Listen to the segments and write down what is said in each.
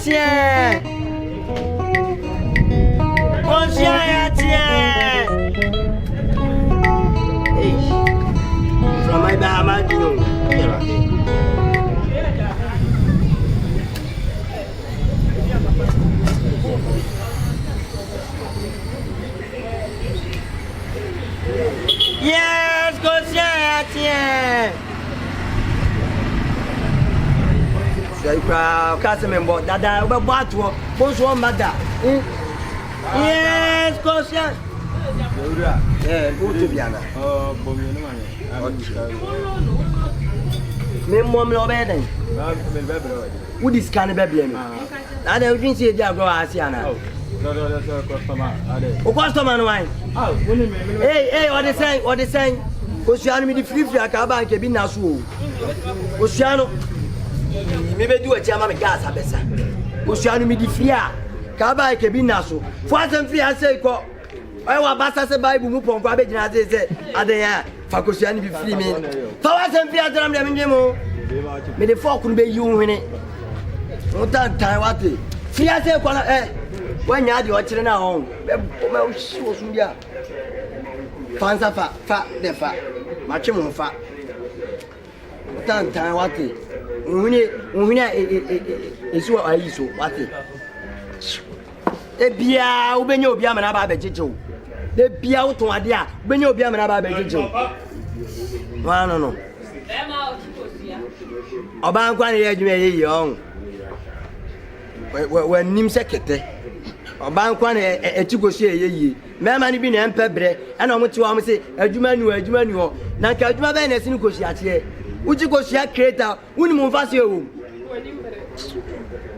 tiens. Kosia tiens. Hey. From my Bahama, you know. Yes, Kosia tiens. So you can't remember that we bought one mother. Yes, Kosia. Yeah, go to Biana. Me mom no better. Who this kind of baby? I don't think she just go Asiana. No, customer. Oh, customer, no wine. Oh, hey, what they saying? Kosia me the free akaba nke bi na so. Kosia no me be do a chama me gas abesa. Kosia no me the free akaba nke bi na so. For some free say ko. I wa basa se Bible mu pon kwa be gina say adan fa Kosia no be free me. For some free adram dem ngemo. Me the fork no be you hwene. No tan what? Free say ko when you had your children at home, Fansa fat, the fat, Machimo fat. Time what is what I used to what it. The Bia, Ubenio Biamana Babejo. The Bia to Adia, Benio Biamana Babejo. No. About 1 year, young. When Nim Secretary. Obankwa na etikosie yeyi mema ni bi na empebre na omo ti wa mo se adwuma nu ho na ka adwuma be na sinu kosi atie uji kosi creator woni mo mfa se ewo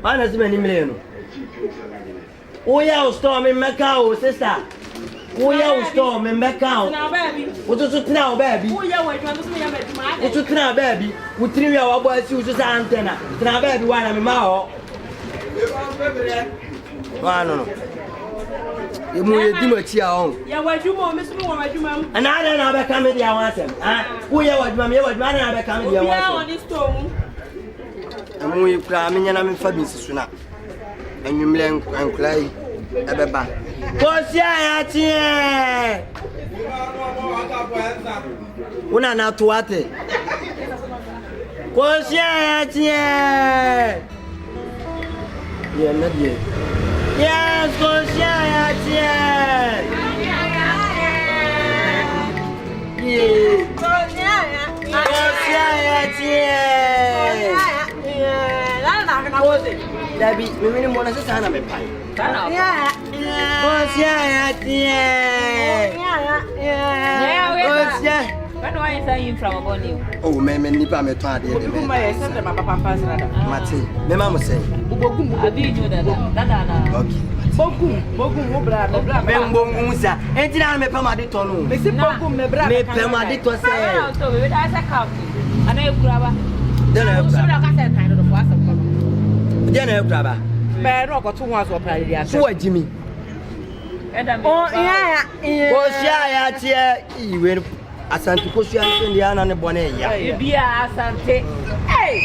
ana se mani mele no oya o store me meka o sister oya o store me meka o o to tena o baby oya wa adwuma so me ya adwuma o to tena baby wo tiri wi a wa bo asi o so sa antena tena baby wa na me ma ho no. You move your Dimatia on. Ya wajumo, Miss Wajuma. And I don't have a comedy. I want him. Who you would mammy, what man have a comedy on this stone? And when you cry, and I'm Fabian Suna. And you blank and cry. Ever. Kosia, una na tuate. Kosia, yeah, not yet. Yes, Kosia, Debbie, we really want to say, I'm a pie. When do I say you from about you? Oh, Mamma Nipa me to the Papa Mati, the mamma say, I did you that. Bokum, Musa, and I may come at it on. May come at it was say, and I grab then I kind of the then I grab a rock or 2 months or Paria. So, Jimmy. Oh, yeah, you will. Asante Kosia Indiana ne bone ya. Bia asante. Hey!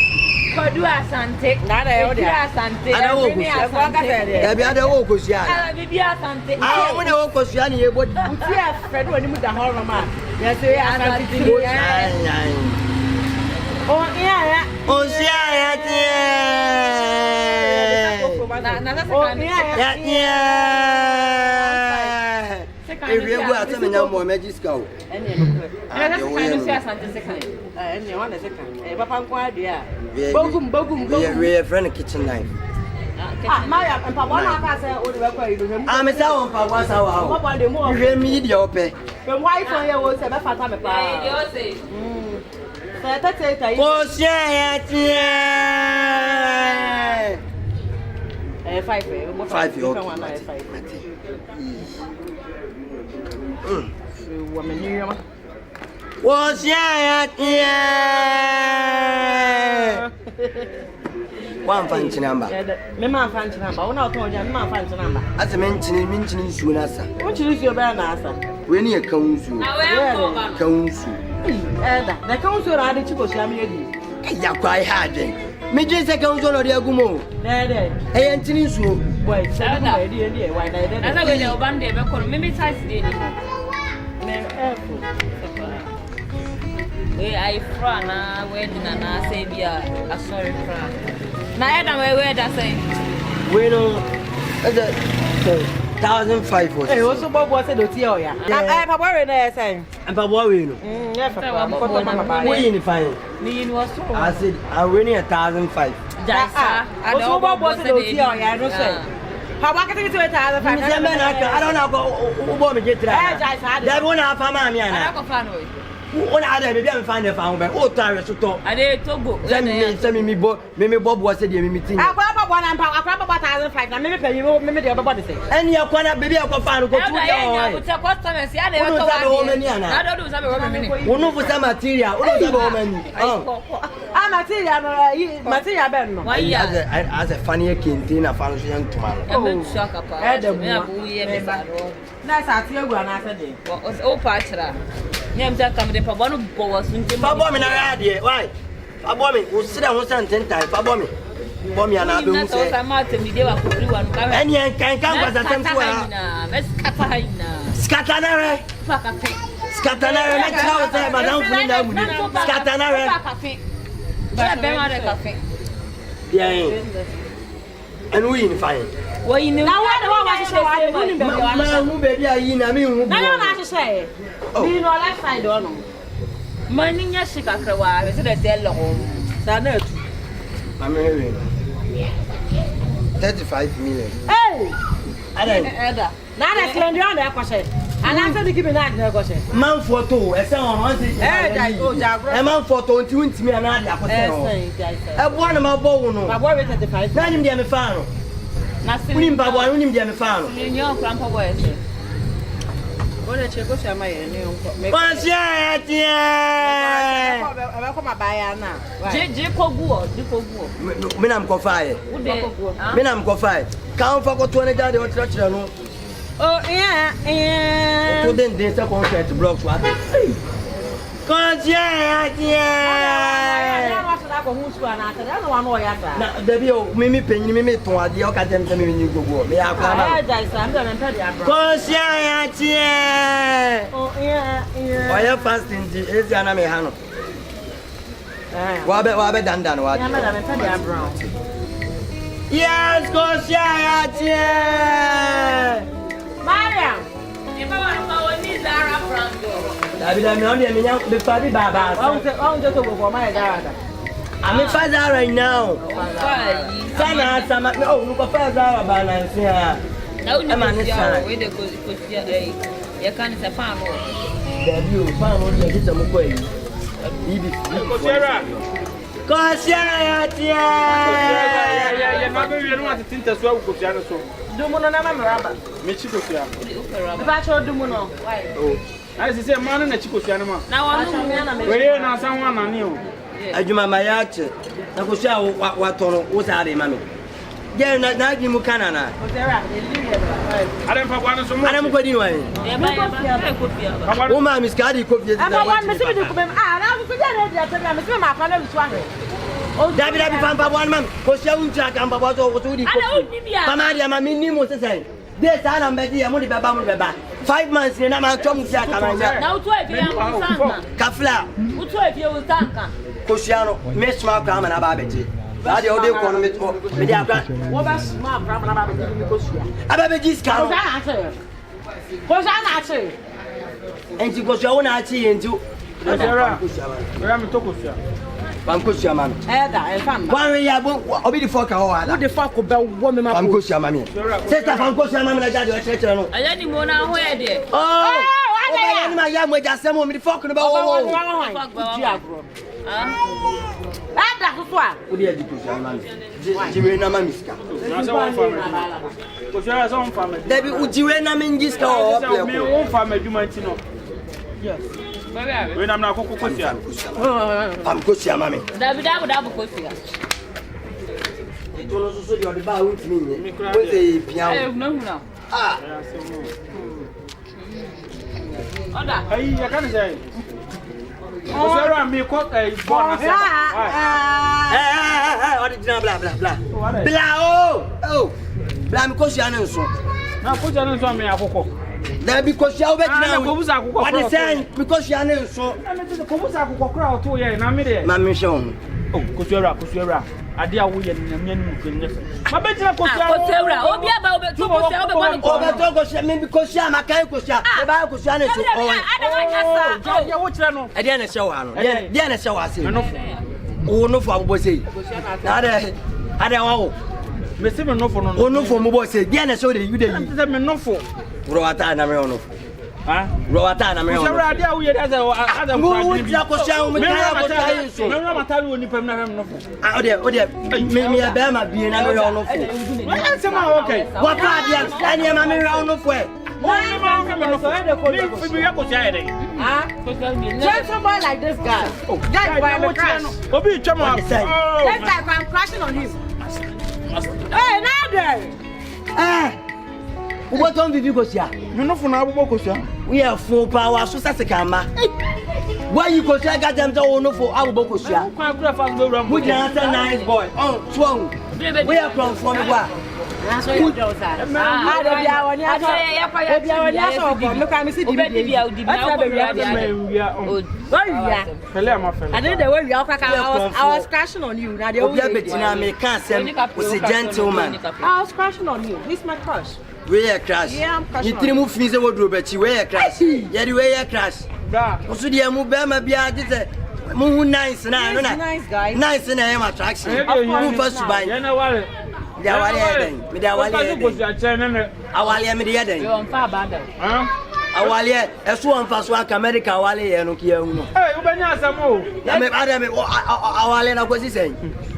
Kodu asante. Nada e odi asante. Ada wo Kosia. Ya bia ada wo Kosia. Ah bia asante. Ah wo ne wo Kosia ne yebo. Uti afedo ani mu da horo ma. Ya se asante ti. Oh iya. Kosia ya tie. Na if you go out to more magic scout, and we are friend kitchen knife. Mariam and Papa, I'm a sound for 1 hour. What the more media open? The wife for you was a better time. Was one fancy number. Mamma fancy number. Oh, no, told you, Mamma fancy number. As a mentioning soon as what you use your banana. When you council, council. The council are the chickos. I'm quite hard. Me just second zone of the Agumo. There. Hey, Anthony, so boy, why not? I'm not going to band there because maybe size did. I front wedding and I say, yeah, a sorry front. Now, I don't know where that's saying. We know 1,500. Hey, also Bob was a dotier. I have a worry there saying. I'm a worry. Yes, we in the fine. I said, I'm winning 1,500. I don't know what to do. I don't say. How about getting to 1,500? I don't know who bought me get that. That won't have a mammy. What other baby I'm finding found by all tires to talk. I did to go. Send me Bob was said you meeting. I grab up 1 and I grab about 1,500. I maybe you maybe the other body say. And you're going to baby I can find go to your customers. I don't know I don't do something. One of some material. Material Ben. Why as a funny king a function tomorrow. I'm shocked about that's at you and I said was all patcher. Name that come the Pabon was Pabomina idea. Why? Pabomi will sit down 10 times. Pabomi. Bommy and I don't say I'm out to be there for everyone. And you can come with a Scatanare. Scatanare. Scatanare. Yeah. And we in fine. Well, you know, I want to baby, I mean, I to say. Oh, you know, left side or no. Mining your sick after a while, is it a dead long? Sanet. I'm hearing 35 million. Hey, I don't know. Now that's when you're on that question. And after the giving that negotiation. Man for 2, a sound on a man for 20 me and I want about bone. My boy at the 5. None in the fan. Nothing in Baba, only in the fan. In your grandpa was it. What a check was my name. What's yet? Yeah, I'm come by now. Minam Coffee. Minam Coffee. Count for 20 or church. Oh, yeah. Couldn't this a concert to block what? Cause, yeah. Now, the Mimi Penny me to what the Academy when you go. May I come? Cause, yeah. Oh, yeah. Why are fasting? Is the enemy Hano? Wabbe done what? Yes, cause, yeah. Mariam, if I want to go in this Arab brand, I will not be able to find Baba. I'm just over my dad. I'm a father right now. Some no, look a father balance here. No, I'm on this side. Where the could you can't say farm. Then you found only a little way. Cause, yeah. You don't want to think as well. Dumuno na mama me chikosia ba cho dumuno why oh I say man na chikosia na ma na wonu me na me we na san wa na ni o adwuma mayache na kosia wa tono wo sa ade mame je na gi mu kana na o tera ade mpa kwa no so mo ade mu kwadi wan e ba wo ma miskadi kofi ezi na wa me se bi ko bem na ko je na dia tebia me se ma pa na bisu ahwe David Pampa one man, because you won't track and Papa to the Mariam, I mean, you say, this time I'm ready. I'm only about 5 months in a man. Now, 12 years, Kafla, who 12 years will tank. Cosiano, Miss Markham and Ababeti. I the audio economy with their grand. What was smart from Ababeti? Ababeti's car. Was I answer? And she was your own auntie into Bancosia man. One year, I'll be the fuck. What the fuck about woman? Bancosia mammy. Sister Bancosia mammy, I got your church. I let him on our way there. Oh, my young way, just some woman talking about that's what. Would you education man? Jiwena Mamiska. Debbie, would you win a mingiska or me own family? You might know. Yes. When I'm not cooking, I'm cooking, mammy. David, I would have a coffee. It was also your bar with me. With a piano. No. Ah, I can't say. Oh, me cook a bonus. bla bla bla. Bla oh. Bla me kosia na nso. Na kosia na nso me akoko. Na bi kosia obegina. Ko busa akoko. What is saying? Me kosia na nso. Na me te ko busa akoko kra oto ye na me de. Ma me hwe ho. Oh, kosia ade a wo ye nyamnya ni mukwenye fe. Ma be jira kosia. Kosia obi aba obeto kosia obeto kosia me bi kosia ma kan kosia. E ba kosia na nso. Oh, ya wo kire no. E de na hye wa no. De na hye wa se. Me no. O no fo abobo sei. Na ade wa me se me no fo no. O no fo mo bo sei. De na hye o de you de yi. Se me no fo. Bro ata na me no. Ha? Bro ata na me no. So ade a wo ye ada mo tira kosia o me tira kosia yi so. Me no matari woni pam na me no fo. Ah o de me e be ma bi na me no fo. Wa se ma okay. Wa pa dia ani ma me no fo e. Gentleman like this guy. Guy, why crash? Obi chama. This guy, I'm crashing on him. Hey, Nader! What don't we go see? Me no for na abubo kosia. We are full power so say kama. Why you go see got them to no for abubo kosia? We can answer nice boy. Oh, twang. We are from what? So you do that. Ah, they be awon ya so. They be awon ya so ko. Look at me see the video. I didn't the way we I was crashing on you. Now they me can't say was a gentleman. I was crashing on you. He's my crush. We are crash. Yeah, I'm crashing. You three move things we do but you wear crash. Yeah, the way you crash. Bra. Also the move be ma bia this mu nice na no na. Nice guy. Nice na him attraction. Who first to buy? Ya na wale. Me da wale den. Me da wale den. Awale me de den. You on far bad. Awale eso on fa so aka America awale ye no kia hu no. Eh, u benya asamo. Ya me ada me awale na kwesi sen.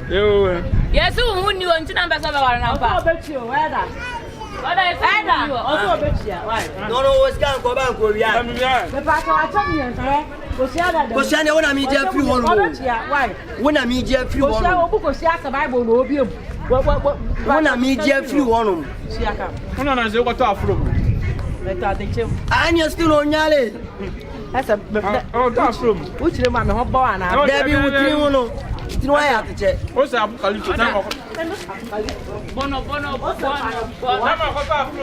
Yo. Yes, who knew on tina be so be ware na pa. Where that? Also bet you. Why? No was can go back ko bia. The part of champion, eh? Ko sia na wona mi je free one. Why? Wona mi je free one. Ko sia obu ko sia ka Bible no obi em. Wona mi je free one. Sia ka. Wona na ze ko to afro. Better take him. Anya still onyale. Asa oh to afro. Uchi ma me ho bo ana. There be wutri wono. Tinu aya teche. O se apocalypse na ko. Bono.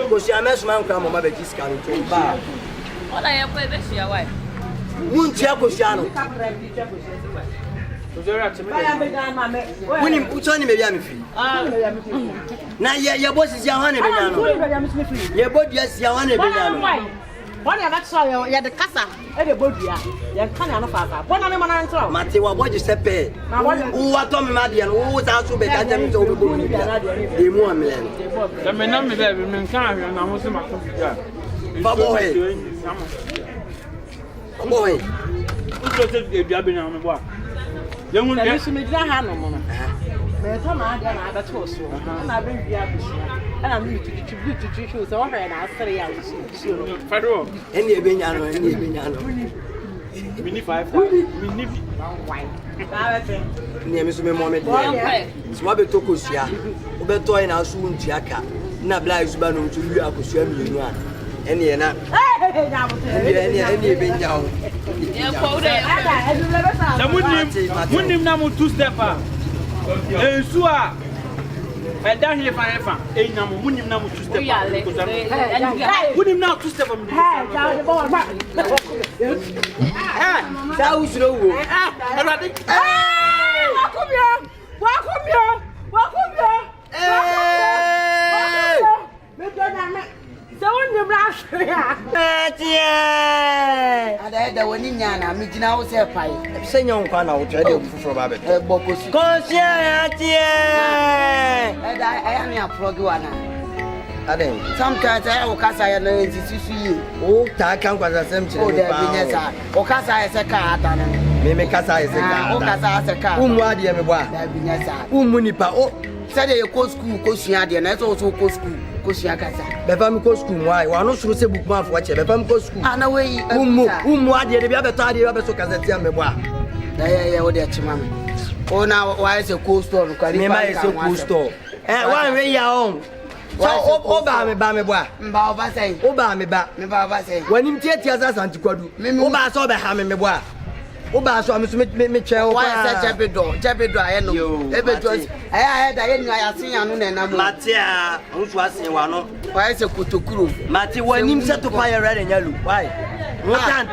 Ko sia me suma nkra mo ma be kiska no to ba. Ola ye ko be sia why? Mun tia ko sia no. Wini utoni me bia me fi. Na ye boss sia ho na be nya no. Ye bodua sia ho na be nya no. One ya so ya de kasa e de bodua. Ya kan ya no fa fa. Bona ne mana ntro. Mate wa boje sepe. Wo wa to me ma de no. Wo ta so be ka jam to be ni bia. De mu amele no. Da me na me be me kan ahwe na mo se ma ko bia. Fa boy. Boy. Uto se de bia be na me bo. Ye hu de su me dira ha no mo no. Me to ma dia na aba to so. Na be bia be sia. Ana me tu show so wa na asere ya so. Fado. Eni e be nya no, eni e be nya no. Mini 5. Mini bi. Ba be. Ni me so me mo me de. So wa be to ko sia. Wo be to na so ntu aka. Na bla isu ba no ntu wi akosua mi nu a. Eni e na. Eni e be nya o. Munim na mu two step a. Ensu a. Eda he fa. Enya mu munim na mu two step. Munim na two step. Sa usuro wo. Erade. Wakumyo. So when you blast ya. Ada da woni nya na mi gina wo se pai. Se nya nkwa na wo twede fufuro ba be. Bokosi. Konsia tie. Ada aya me aprogi wana. Aden. Sometimes I will kasa ya na nsisusu yi. O ta kan kwasa sem chire O da binyesa. O kasa ya se ka ada na. Me kasa ya se ka. O kasa ya se ka. Umu ade me bo a. Da binyesa. Umu nipa o. Said you go school, go sua ade na so go school, go sua kasa. Be fam go school why? Wa no suru se book ma fo che. Be fam go school. Ana we umu ade de bia beto ade bia beso kasa tia me bo a. Ya o de chima me. O na why say cold store ko ri me ma say cold store. Wa we ya on. So o ba me bo a. Mba o ba say. O ba me ba. Me ba say. Wanim tie tia za santi kwadu. O ba so be ha me bo a. Oba so me chew. Why is Jebedo I know. Ebedo I had I seen anu na na. Matia, unso asen wa no. Why is a kutokuru? Mati wanim se to pa red and yellow. Why? What time?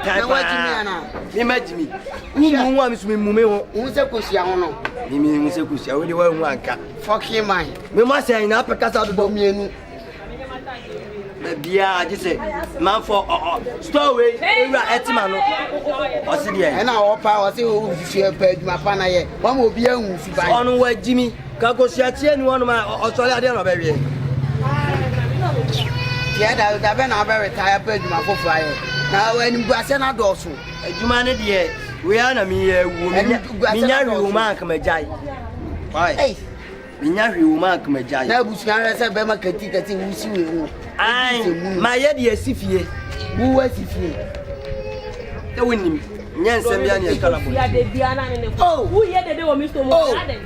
Imagine me. Who want me mume ho? Unse kosia ho no. Me unse kosia. We dey wa hu anka. Fakye man. Me mo say na apekasa do mienu. Bia I just say man for store we ewura etima no. O se dey. Na opa o se o fie pa adwuma pa na ye. Wa mo bia hu fi ban. Onu wa jimi. Ka ko sia tie ni wonu ma o sole ade no ba wie. Yeah, that ben I retire pa adwuma fofu aye. Na when you ase na do so. Adwuma ne de we ana me wu minya wi man ka majai. Why? Minya hwe wo man ka majai. Na busuan rese be ma kati wusi we hu. Ai, ma ye de asifie. Wu asifie. E wonim. Nyansem bia ne kala bo. Ya de bia na ne. Oh, who ye de wo mi sto mo garden.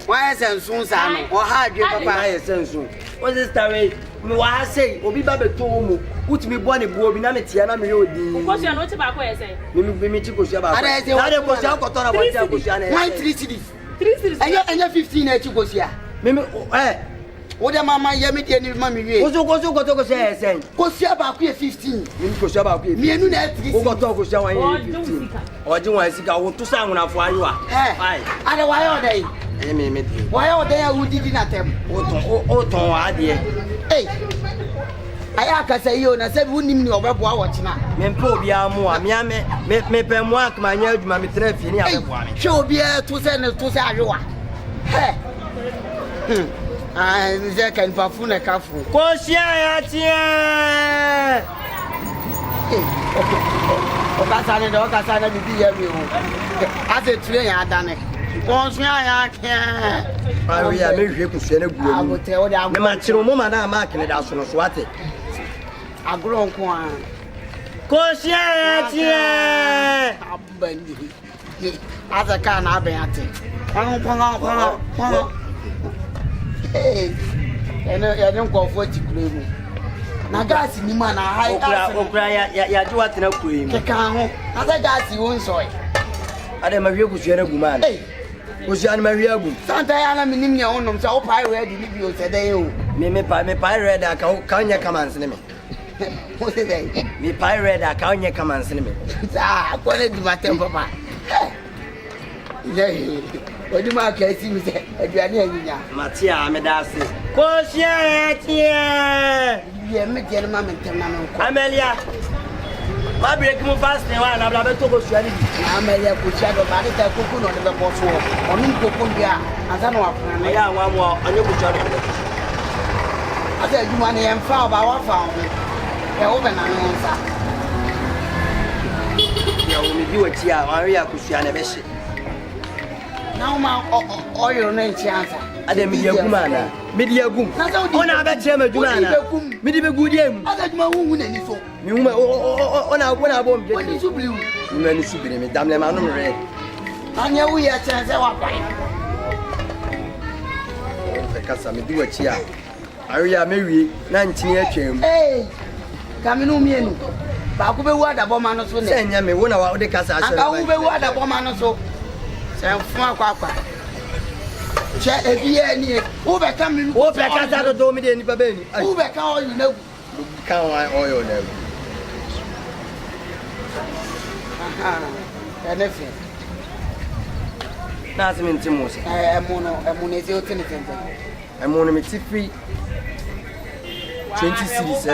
Why sensun sa no? O ha adwe papa. Why sensun? O sister we me wa say obi ba beto mu. Utimi bo ne bo obi na me tia na me odi. Ko so no ti ba ko ye say. Me ti ko so ba ko. Na de ko so ko to na bo tia ko so na. Why 3 cities? 3 cities. Anya 15 na ti ko so ya. Me Wo de mama ye me de ni mama wie. Ko so ko to ko so e sen. Ko so ba ko ye 15. Me ko so ba ko ye. Mienu na 3. Ko to ko so wan ye 15. Oje wan sika wo to sa nwunafo ayo a. Ai. Ade wa yo dey. Me dey. Wa yo dey ya udidi na tem. O ton ade. Hey. Aya akasa yi o na se bi nim ni obeboa wo china. Me mpa obi amu a me pe mu akma nya adwuma me tra fie ni abeboa me. Hwe obi e to se awewa. He. Ah, nze kan pafu na kafu. Ko sia ya tie. O ka sa na bibi ya mi o. Ase tire ya adane. Ko sia ya ke. Awi ya me hwe ku sia na guo mu. Abote o da. Me ma chiro mo ma na ma kene da so no so ate. Agro nko a. Ko sia ya tie. Abandi. Asa ka na aben ate. Pang. Hey. Ya nko fo tikure mu. Na gas ni ma na high okra ya ji watena kuro mu. Keka ho. Asa gas won so. Ade ma hwe ku sia na gu ma na. Ko sia na ma hwe agu. Santa ya na minim ne onom sa o pai ready ni bi o se dey o. Me pai ready ka nya commands ne me. What is that? Me pai ready ka nya commands ne me. Ah, ko le di matem papa. Yeah. Odi ma ka si mi se aduane anyinya. Matia me da se. Ko sia ya tie. Ye me je ma mentem na me ko. Amelia. Ma break mu fast ne wa na bla be to ko sia ni. Amelia ko sia do ba ni ta kuku no de be bo so. Onu kuku bia asa no afuna me. Ya nwa mu onye ku sia do. Asa adwuma ne yem fa ba wa fa ho. E wo be na no nsa. Ya wo mi bi wa tia wa ri akusia na be hye. Now ma oyo no nchiansa. Ade mi dia gum ana. Mi dia gum. Ona ba kire ma dwuma ana. Mi di be gu dia mu. Asa dwuma hu na ni so. Mi hu ma ona bo mi. Oni so bliu. Mi na ni su bi mi damle ma no re. Anya wu ya chance wa pa. Fe kasa mi di wa chi a. Ari ya mewie na nchini atwam. Eh. Kaminu mienu. Ba ku be wu adabo ma no so ne. Se nya me wo na wa de kasa ashe. Aka wu be wu adabo ma no so. Se fun akwa. Che ebie ni wo be ka mi. Wo be kasa do mi de ni baba ni. Wo be ka oyu na gu. Ka wa oyo na gu. Aha. Enefe. Na se mi ntimo se. Emu no eze o tene tente. Emu no mi ti free 20 cities.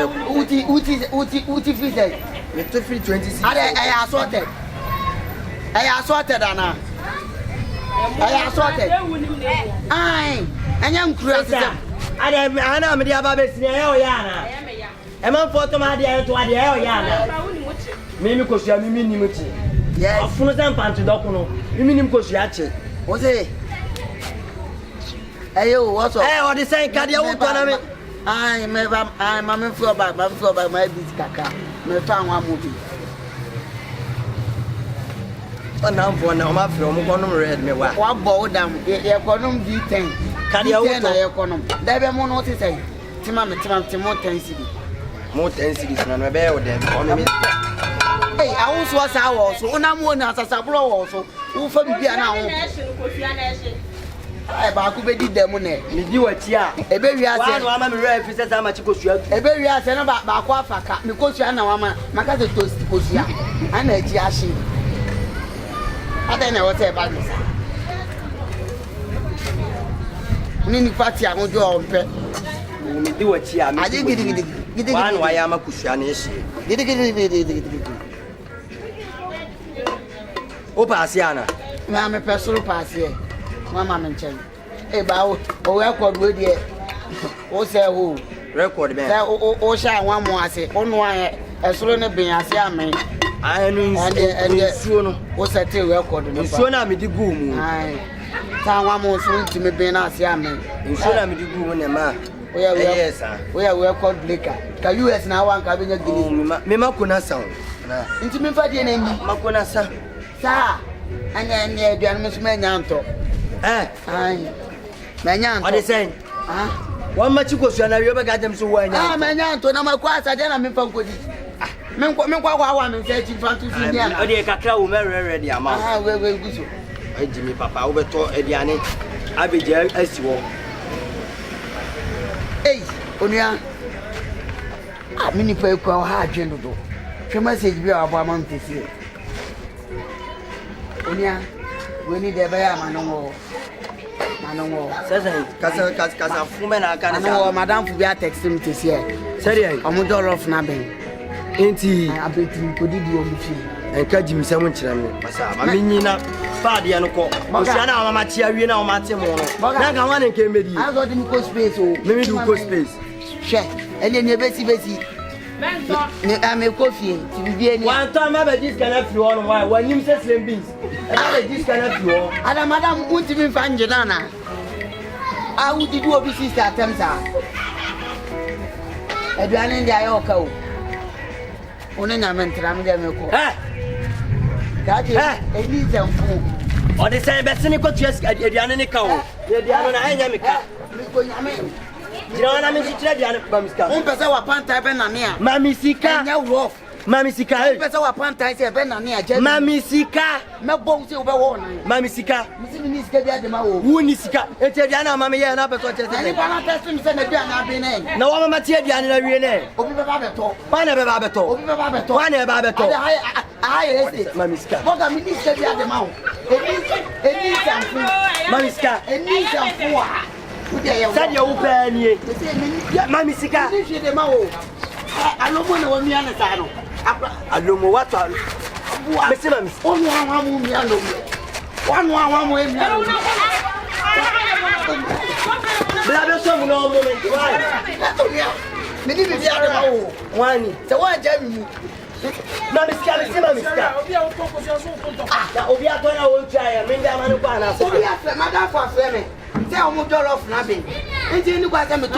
Uti free say. Me to free 20 cities. Ade assorted ana. Assorted. Ai, anya nkura sisa. Ade ana me dia ba be sine e o ya na. E man foto ma dia to ade e o ya na. Me kosia mi ni muti. Yes. Afunu san panti dokuno. Mi ni kosia che. O say. Ayo, what's up? O de sen ka dia wo to na me. Ai, ma me feel ba my bit kaka. Me fa nwa mo bi. Na mfo na o ma fre o mo konom red me wa. Wa bo dam ye konom di 10. Ka dia wo to ye konom. Da be mo no ti say. Tima mo 10 cedi. Mo 10 cities na no be o dem. O me Hey, I also was also. When I'm one as a sabro also. Who for me now? I could be the money. You were here. A baby has a rare fishes. How much goes you? A baby has an about Baquafaka because you are now my cousin to Scotia and a Giashi. I don't know what about this. Nini party, I won't do all pet. Do what here. I didn't get one why I'm a cushion. Did it? Oh, Pasiana. I'm a personal pass here. Mama mentioned. Hey, bow, or record with you. Oh, say who? Record, man. Oh, shall one more say, on why as soon as being as young man. I know, and soon was a tail record. And soon I'm the boom. I found one more soon to me being as young man. And soon I'm the boom, and man. Yes, sir. We are record Blaker. Can you as now one cabinet? Mimakuna sound. Into me for the name Makuna, sir. Sir, and then the Miss Manyanto. Manyan, what is saying? One much you go to another, you ever got them so well. Manyan, to number quite a gentleman from Good. Menkwa and said in front of you. I did a cow ready. I'm out. I Jimmy Papa over to Ediane. I be jail as you walk. Hey, Onia. I mean, if I call hard general, she must say, we are about month this year. Onia, we need a bear man. Casa Fuman, I can't know Madame Fubia text him this year. Say, I'm a dollar of Nabbing. Ain't he? I bet you could do you and catch him some children. I mean, you're not party and call. Mosiana, Matia, you know, Matimo. But I want to came with you. I got him go space, or maybe do go space. Check, and then you're busy. I'm a coffee. One time I bet this can have you on why when you say slim beans. I bet this can have you on. And Madame won't even find Janana. I would do a business at Temsa. Adrian and the Ioko. Only I meant to Ramiko. That is a little fool. Or the same best cynical just at Adrianico. The Diana. You know what I mean? Pesa panta benania. Mami sika. Mami sika. Pesa panta se benania. Mami sika. Me bon se obewo na. Mami sika. Misi ni sika dia de ma wo. Wu ni sika. Ete dia na mama ye na beto chese. Ani bana test mi se na dia na be ne. Na wo mama tie dia na wie ne. Obi be ba beto. Pa na be ba beto. Obi be ba beto. Pa na be ba beto. Ai ese. Mami sika. Boga mi ni sika dia de ma wo. Eni samfu. Mami sika. Eni samfu a. Said you open ye. Mammy Sika. Alomo na wami ana sano. Alomo what? Mesima. Onu anwa mu mi alomo. Wanu anwa mu emi alomo. Bla so mu no moment. Why? Me ni bi ada ma wo. Wani. Se wa jami mu. Mammy Sika, Mammy Sika. Obi a to ko so so. Na obi a to na wo try. Me nda ma no kwa na so. Obi a fe madam for fe me. Say I'm a dollar of nothing. Ain't you got them to it?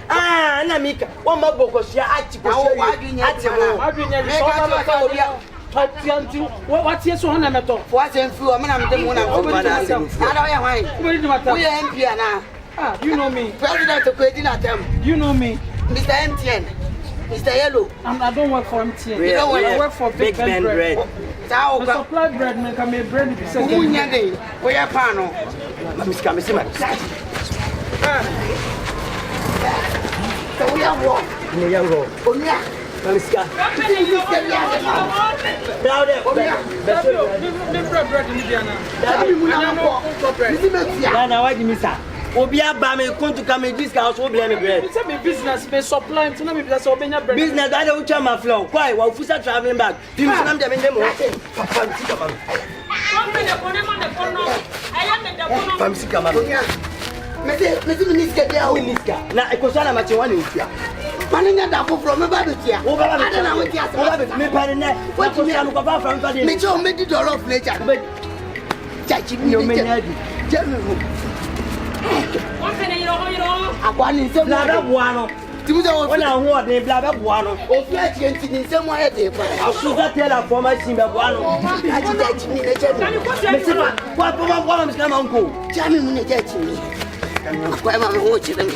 Ah, Namika, one more book of your article. What's your son? I'm a talk. What's in few? I'm the one. You know me, President of Credit at them. You know me, Mr. MTN, Mr. Yellow. I don't work for MTN. You know, I work for Big Ben Bread. I supply bread, make a bread. We are panel. Miss Camisima. So we are walk. Oh, yeah. Miska. Obia ba me kon to come this house wo blame bread. It's a business me supply to me business obenya bread. Business that dey ucha ma flow. Why? Wa fusa traveling back. Pim so nam dey me dem o. Famsika mama. Mesi miniska dia o niska. Na ekosana ma che wane utua. Panenya da foforo me ba betia. Wo ba be. Ada na we tia. Wo ba be me pare na. What you me anu ko ba from fade. Me che o me di dollar of nature. Chachi mi me nyadi. Jemu. Akwani se blada buano. Timuze wona ho odin blada buano. Ofi atie nti ni se mo ayede pa. Asuza tell for my sim be buano. Aji da chi ni ne che. Me se pa. Kwa pa mi se ma nko. Jami mu ne che chi ni. Akwa ma ho chi den.